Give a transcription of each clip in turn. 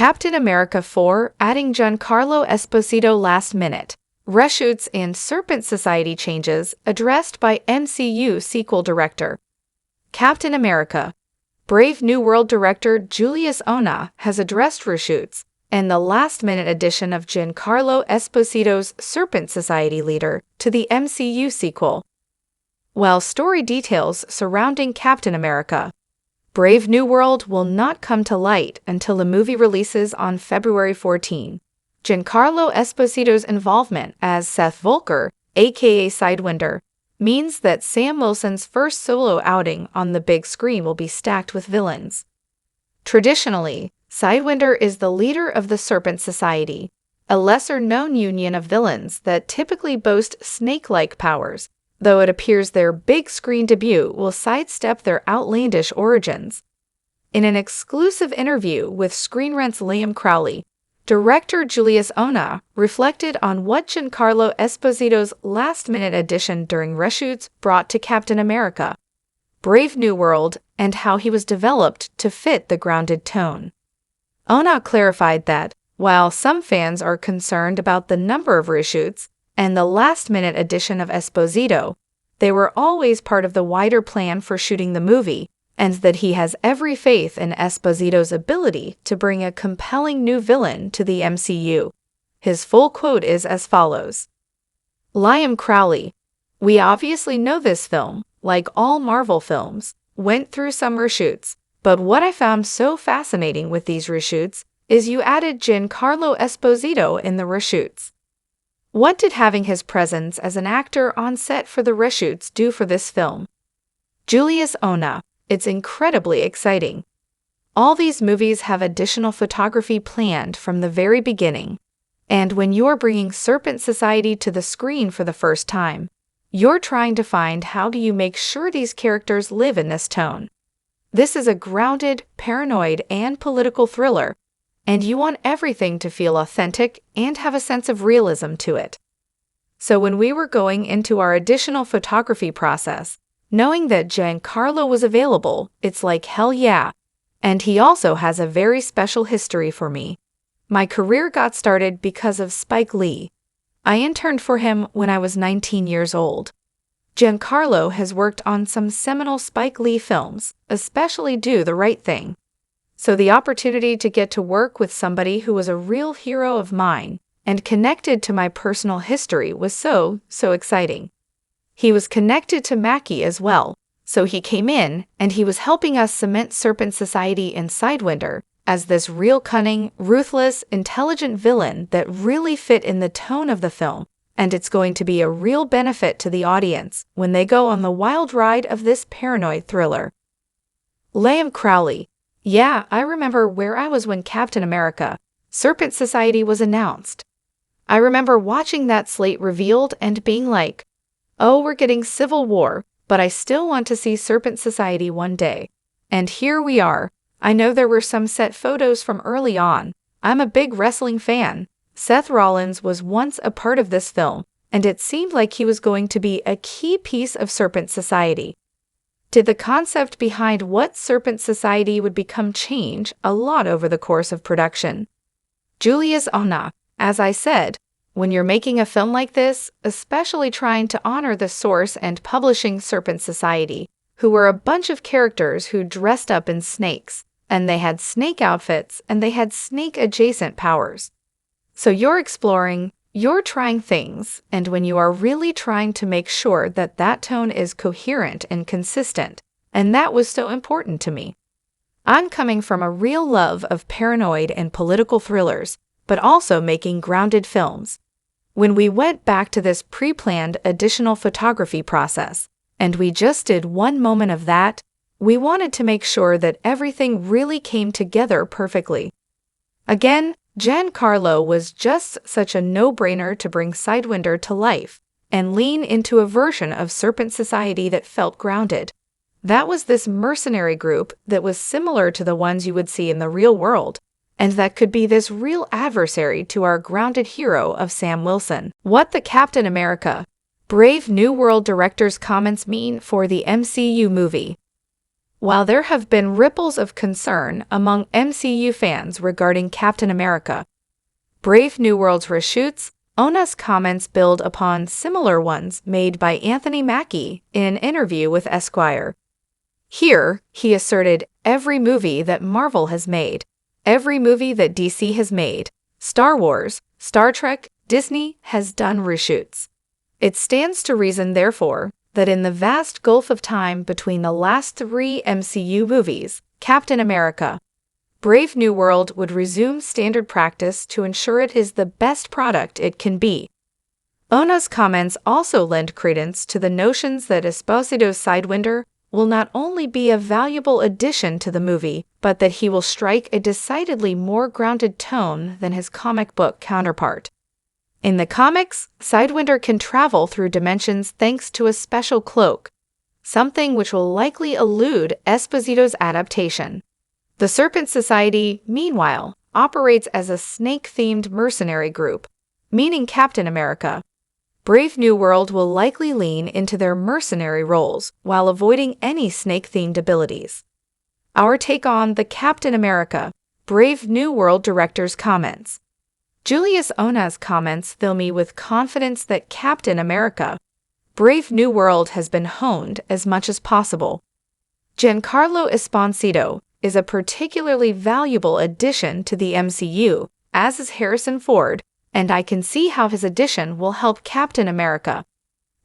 Captain America 4 adding Giancarlo Esposito last minute. Reshoots and Serpent Society changes addressed by MCU sequel director. Captain America Brave New World director Julius Onah has addressed reshoots and the last-minute addition of Giancarlo Esposito's Serpent Society leader to the MCU sequel. While story details surrounding Captain America Brave New World will not come to light until the movie releases on February 14. Giancarlo Esposito's involvement as Seth Volker, aka Sidewinder, means that Sam Wilson's first solo outing on the big screen will be stacked with villains. Traditionally, Sidewinder is the leader of the Serpent Society, a lesser-known union of villains that typically boast snake-like powers, though it appears their big-screen debut will sidestep their outlandish origins. In an exclusive interview with Screen Rant's Liam Crowley, director Julius Onah reflected on what Giancarlo Esposito's last-minute addition during reshoots brought to Captain America, Brave New World, and how he was developed to fit the grounded tone. Onah clarified that, while some fans are concerned about the number of reshoots and the last-minute addition of Esposito, they were always part of the wider plan for shooting the movie, and that he has every faith in Esposito's ability to bring a compelling new villain to the MCU. His full quote is as follows. Liam Crowley, we obviously know this film, like all Marvel films, went through some reshoots, but what I found so fascinating with these reshoots is you added Giancarlo Esposito in the reshoots. What did having his presence as an actor on set for the reshoots do for this film? Julius Onah, it's incredibly exciting. All these movies have additional photography planned from the very beginning, and when you're bringing Serpent Society to the screen for the first time, you're trying to find how do you make sure these characters live in this tone. This is a grounded, paranoid, and political thriller, and you want everything to feel authentic and have a sense of realism to it. So when we were going into our additional photography process, knowing that Giancarlo was available, it's like hell yeah. And he also has a very special history for me. My career got started because of Spike Lee. I interned for him when I was 19 years old. Giancarlo has worked on some seminal Spike Lee films, especially Do the Right Thing. So the opportunity to get to work with somebody who was a real hero of mine and connected to my personal history was so exciting. He was connected to Mackie as well, so he came in and he was helping us cement Serpent Society in Sidewinder as this real cunning, ruthless, intelligent villain that really fit in the tone of the film, and it's going to be a real benefit to the audience when they go on the wild ride of this paranoid thriller. Liam Crowley. Yeah, I remember where I was when Captain America, Serpent Society was announced. I remember watching that slate revealed and being like, oh, we're getting Civil War, but I still want to see Serpent Society one day. And here we are. I know there were some set photos from early on. I'm a big wrestling fan. Seth Rollins was once a part of this film, and it seemed like he was going to be a key piece of Serpent Society. Did the concept behind what Serpent Society would become change a lot over the course of production? Julius Onah, as I said, when you're making a film like this, especially trying to honor the source and publishing Serpent Society, who were a bunch of characters who dressed up in snakes, and they had snake outfits, and they had snake-adjacent powers. So you're exploring, you're trying things, and when you are really trying to make sure that that tone is coherent and consistent, and that was so important to me. I'm coming from a real love of paranoid and political thrillers, but also making grounded films. When we went back to this pre-planned additional photography process, and we just did one moment of that, we wanted to make sure that everything really came together perfectly. Again, Giancarlo was just such a no-brainer to bring Sidewinder to life and lean into a version of Serpent Society that felt grounded. That was this mercenary group that was similar to the ones you would see in the real world, and that could be this real adversary to our grounded hero of Sam Wilson. What the Captain America, Brave New World director's comments mean for the MCU movie. While there have been ripples of concern among MCU fans regarding Captain America, Brave New World's Reshoots, Ona's comments build upon similar ones made by Anthony Mackie in an interview with Esquire. Here, he asserted, every movie that Marvel has made, every movie that DC has made, Star Wars, Star Trek, Disney has done reshoots. It stands to reason, therefore, that in the vast gulf of time between the last 3 MCU movies, Captain America, Brave New World would resume standard practice to ensure it is the best product it can be. Ona's comments also lend credence to the notions that Esposito's Sidewinder will not only be a valuable addition to the movie, but that he will strike a decidedly more grounded tone than his comic book counterpart. In the comics, Sidewinder can travel through dimensions thanks to a special cloak, something which will likely elude Esposito's adaptation. The Serpent Society, meanwhile, operates as a snake-themed mercenary group, meaning Captain America, Brave New World will likely lean into their mercenary roles while avoiding any snake-themed abilities. Our take on the Captain America, Brave New World director's comments. Julius Ona's comments fill me with confidence that Captain America, Brave New World has been honed as much as possible. Giancarlo Esposito is a particularly valuable addition to the MCU, as is Harrison Ford, and I can see how his addition will help Captain America,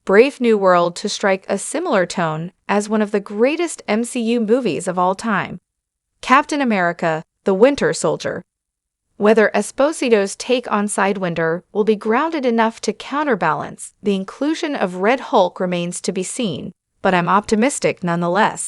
Brave New World to strike a similar tone as one of the greatest MCU movies of all time, Captain America, the Winter Soldier. Whether Esposito's take on Sidewinder will be grounded enough to counterbalance the inclusion of Red Hulk remains to be seen, but I'm optimistic nonetheless.